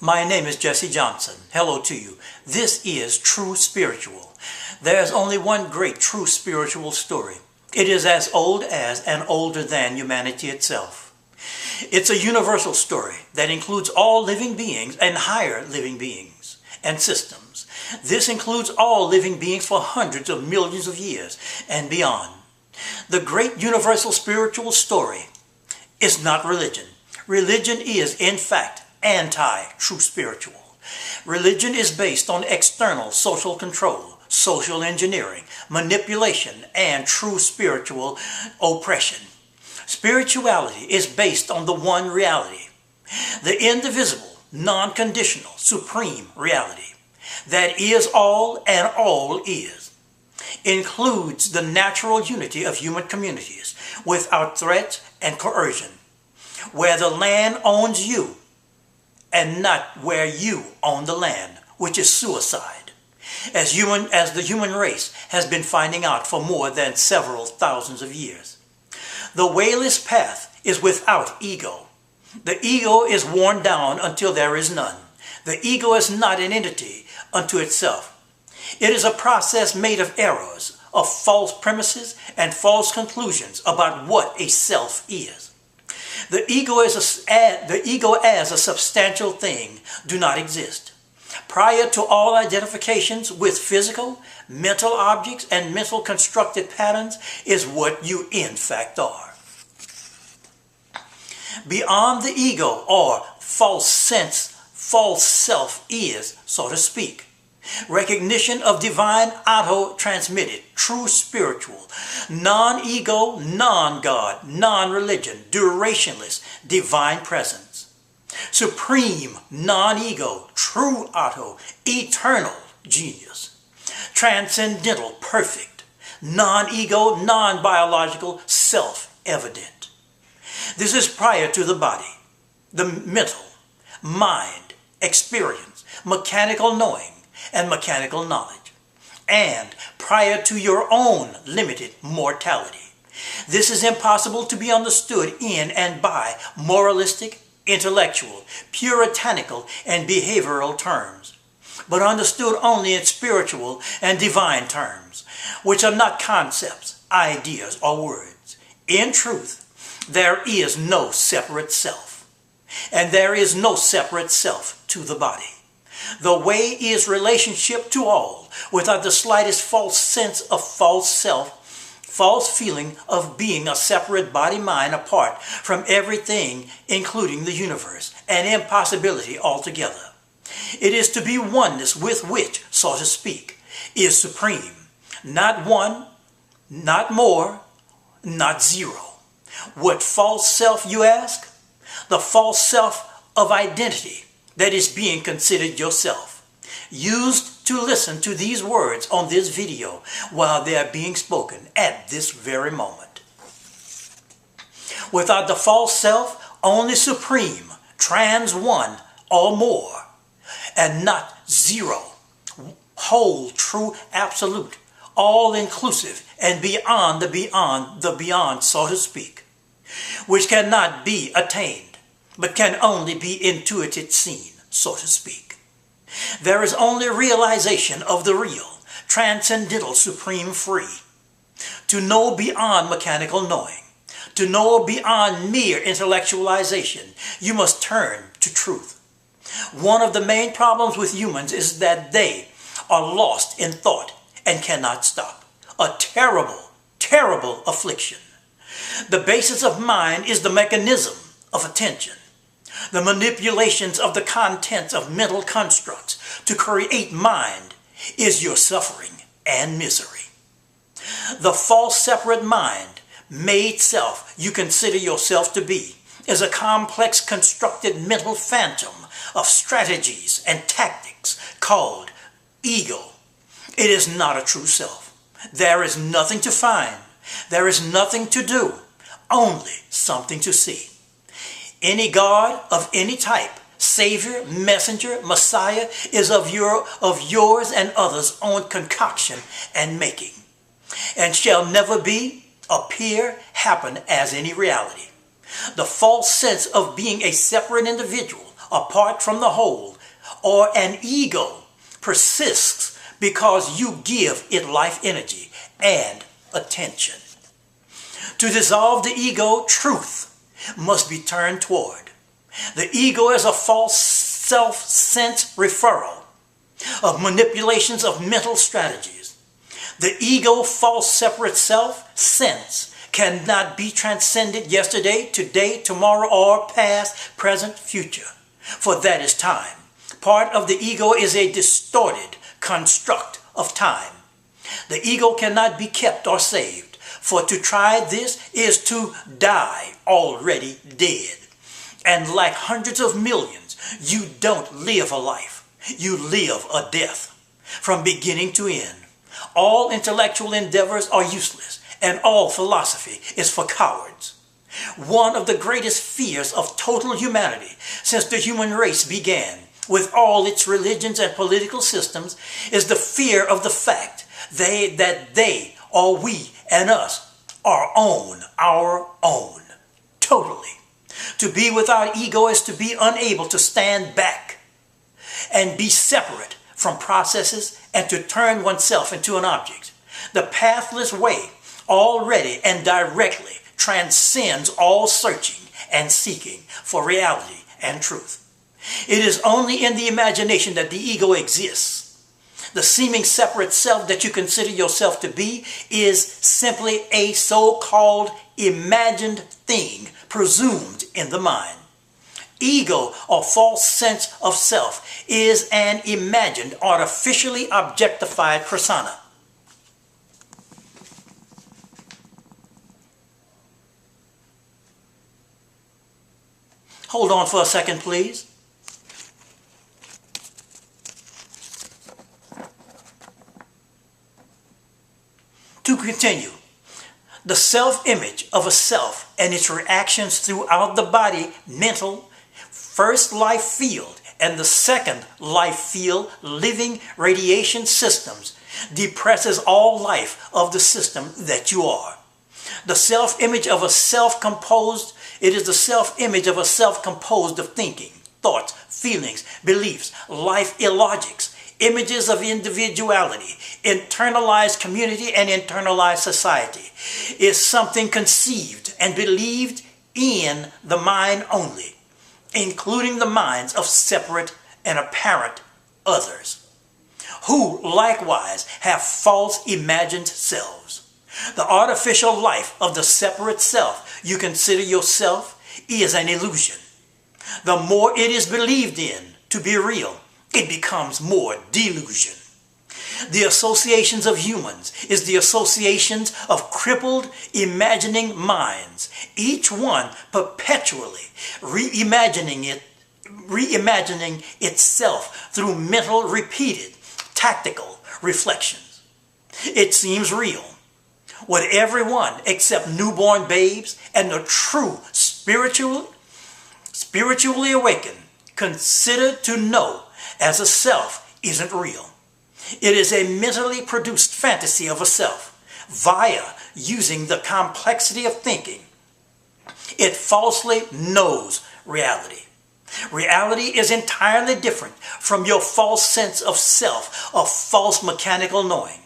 My name is Jessie Johnson. Hello to you. This is True Spiritual. There's only one great true spiritual story. It is as old as and older than humanity itself. It's a universal story that includes all living beings and higher living beings and systems. This includes all living beings for hundreds of millions of years and beyond. The great universal spiritual story is not religion. Religion is, in fact, anti-true spiritual. Religion is based on external social control, social engineering, manipulation, and true spiritual oppression. Spirituality is based on the one reality, the indivisible, non-conditional, supreme reality that is all and all is. Includes the natural unity of human communities without threat and coercion, where the land owns you and not where you own the land, which is suicide, as the human race has been finding out for more than several thousands of years. The wayless path is without ego. The ego is worn down until there is none. The ego is not an entity unto itself. It is a process made of errors, of false premises and false conclusions about what a self is. The ego as a substantial thing do not exist. Prior to all identifications with physical, mental objects and mental constructed patterns is what you in fact are. Beyond the ego or false sense, false self is, so to speak, recognition of divine auto-transmitted, true spiritual, non-ego, non-God, non-religion, durationless, divine presence. Supreme, non-ego, true auto, eternal genius. Transcendental, perfect, non-ego, non-biological, self-evident. This is prior to the body, the mental, mind, experience, mechanical knowing, and mechanical knowledge, and prior to your own limited mortality. This is impossible to be understood in and by moralistic, intellectual, puritanical, and behavioral terms, but understood only in spiritual and divine terms, which are not concepts, ideas, or words. In truth, there is no separate self, and there is no separate self to the body. The way is relationship to all, without the slightest false sense of false self, false feeling of being a separate body-mind apart from everything, including the universe, and impossibility altogether. It is to be oneness with which, so to speak, is supreme. Not one, not more, not zero. What false self, you ask? The false self of identity that is being considered yourself, used to listen to these words on this video while they are being spoken at this very moment. Without the false self, only supreme, trans one or more, and not zero, whole, true, absolute, all-inclusive, and beyond the beyond, so to speak, which cannot be attained, but can only be intuited, seen, so to speak. There is only realization of the real, transcendental, supreme free. To know beyond mechanical knowing, to know beyond mere intellectualization, you must turn to truth. One of the main problems with humans is that they are lost in thought and cannot stop. A terrible, terrible affliction. The basis of mind is the mechanism of attention. The manipulations of the contents of mental constructs to create mind is your suffering and misery. The false separate mind, made self you consider yourself to be, is a complex constructed mental phantom of strategies and tactics called ego. It is not a true self. There is nothing to find. There is nothing to do. Only something to see. Any God of any type, Savior, Messenger, Messiah, is of yours and others' own concoction and making, and shall never be, appear, happen as any reality. The false sense of being a separate individual apart from the whole, or an ego persists because you give it life energy and attention. To dissolve the ego, truth must be turned toward. The ego is a false self-sense referral of manipulations of mental strategies. The ego, false separate self-sense, cannot be transcended yesterday, today, tomorrow, or past, present, future, for that is time. Part of the ego is a distorted construct of time. The ego cannot be kept or saved, for to try this is to die already dead. And like hundreds of millions, you don't live a life, you live a death, from beginning to end. All intellectual endeavors are useless, and all philosophy is for cowards. One of the greatest fears of total humanity since the human race began, with all its religions and political systems, is the fear of the fact that they, or we and us, are our own, totally. To be without ego is to be unable to stand back and be separate from processes and to turn oneself into an object. The pathless way already and directly transcends all searching and seeking for reality and truth. It is only in the imagination that the ego exists. The seeming separate self that you consider yourself to be is simply a so-called imagined thing presumed in the mind. Ego, or false sense of self, is an imagined, artificially objectified persona. Hold on for a second, please. To continue, the self-image of a self and its reactions throughout the body, mental, first life field, and the second life field, living radiation systems, depresses all life of the system that you are. The self-image of a self composed, it is the self-image of a self composed of thinking, thoughts, feelings, beliefs, life illogics, images of individuality, internalized community, and internalized society, is something conceived and believed in the mind only, including the minds of separate and apparent others, who likewise have false imagined selves. The artificial life of the separate self you consider yourself is an illusion. The more it is believed in to be real, it becomes more delusion. The associations of humans is the associations of crippled imagining minds, each one perpetually reimagining itself through mental repeated tactical reflections. It seems real. What everyone except newborn babes and the true spiritually awakened consider to know as a self isn't real. It is a mentally produced fantasy of a self via using the complexity of thinking. It falsely knows reality. Reality is entirely different from your false sense of self, of false mechanical knowing,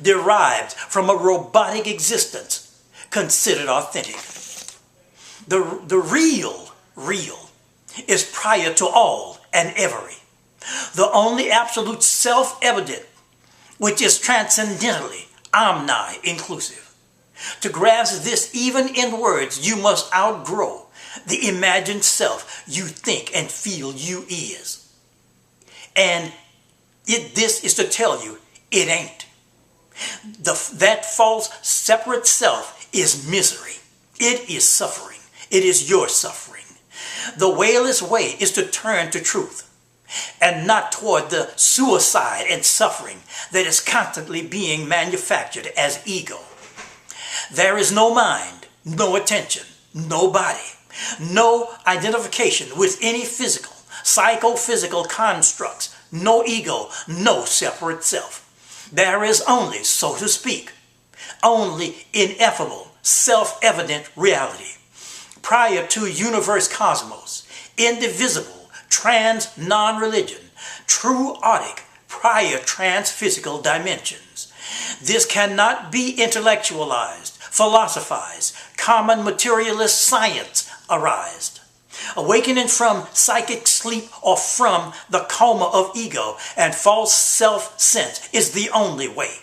derived from a robotic existence considered authentic. The real is prior to all and every. The only absolute self-evident, which is transcendentally omni-inclusive. To grasp this even in words, you must outgrow the imagined self you think and feel you is. And this is to tell you, it ain't. That false separate self is misery. It is suffering. It is your suffering. The wayless way is to turn to truth, and not toward the suicide and suffering that is constantly being manufactured as ego. There is no mind, no attention, no body, no identification with any physical, psychophysical constructs, no ego, no separate self. There is only, so to speak, only ineffable, self-evident reality. Prior to universe cosmos, indivisible, trans non-religion, true autic, prior trans-physical dimensions. This cannot be intellectualized, philosophized, common materialist science arised. Awakening from psychic sleep or from the coma of ego and false self-sense is the only way.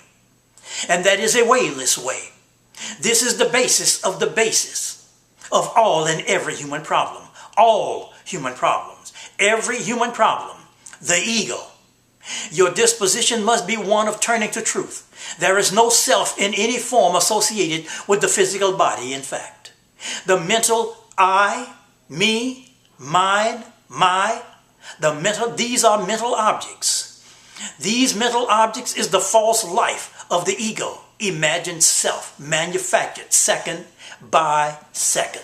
And that is a wayless way. This is the basis of all and every human problem. All human problems. Every human problem. The ego. Your disposition must be one of turning to truth. There is no self in any form associated with the physical body, in fact. The mental I, me, mine, my, these are mental objects. These mental objects is the false life of the ego, imagined self, manufactured second by second.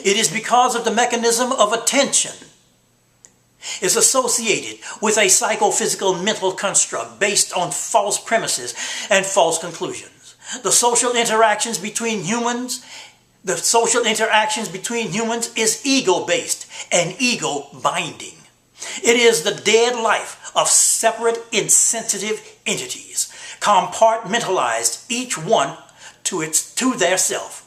It is because of the mechanism of attention is associated with a psychophysical mental construct based on false premises and false conclusions. The social interactions between humans is ego-based and ego-binding. It is the dead life of separate, insensitive entities, compartmentalized, each one to their self.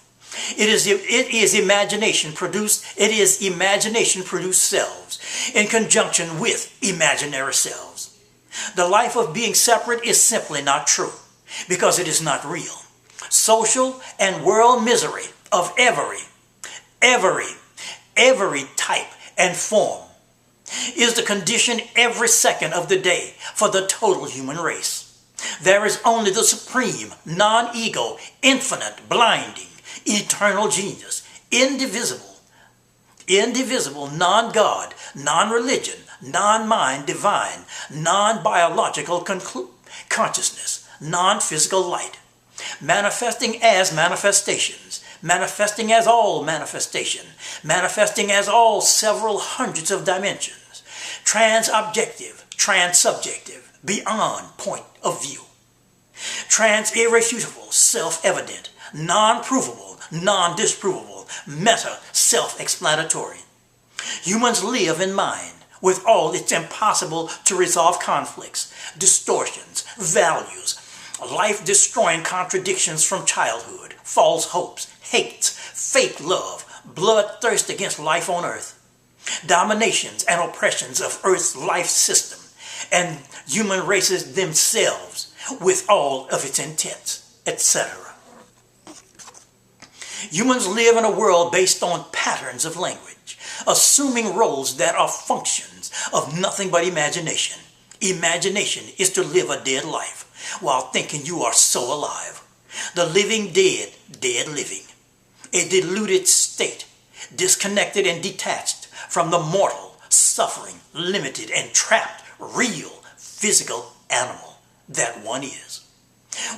It is imagination produced selves in conjunction with imaginary selves. The life of being separate is simply not true because it is not real. Social and world misery of every type and form is the condition every second of the day for the total human race. There is only the supreme, non-ego, infinite, blinding, eternal genius, indivisible, non-God, non-religion, non-mind, divine, non-biological consciousness, non-physical light, manifesting as manifestations, manifesting as all manifestation, manifesting as all several hundreds of dimensions, trans-objective, trans-subjective, beyond point of view, trans-irrefutable, self-evident, non-provable, non-disprovable, meta, self-explanatory. Humans live in mind with all its impossible to resolve conflicts, distortions, values, life-destroying contradictions from childhood, false hopes, hates, fake love, bloodthirst against life on earth, dominations and oppressions of Earth's life system, and human races themselves with all of its intents, etc. Humans live in a world based on patterns of language, assuming roles that are functions of nothing but imagination. Imagination is to live a dead life while thinking you are so alive. The living dead, dead living. A deluded state, disconnected and detached from the mortal, suffering, limited and trapped, real, physical animal that one is.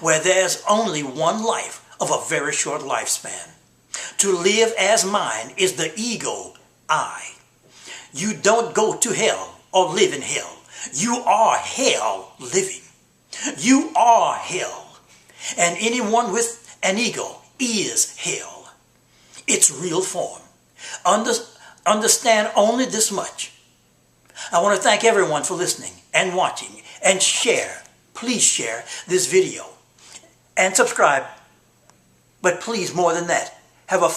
Where there's only one life of a very short lifespan. To live as mine is the ego I. You don't go to hell or live in hell. You are hell living. You are hell. And anyone with an ego is hell. Its real form. Understand only this much. I want to thank everyone for listening and watching and share. Please share this video and subscribe. But please, more than that, have a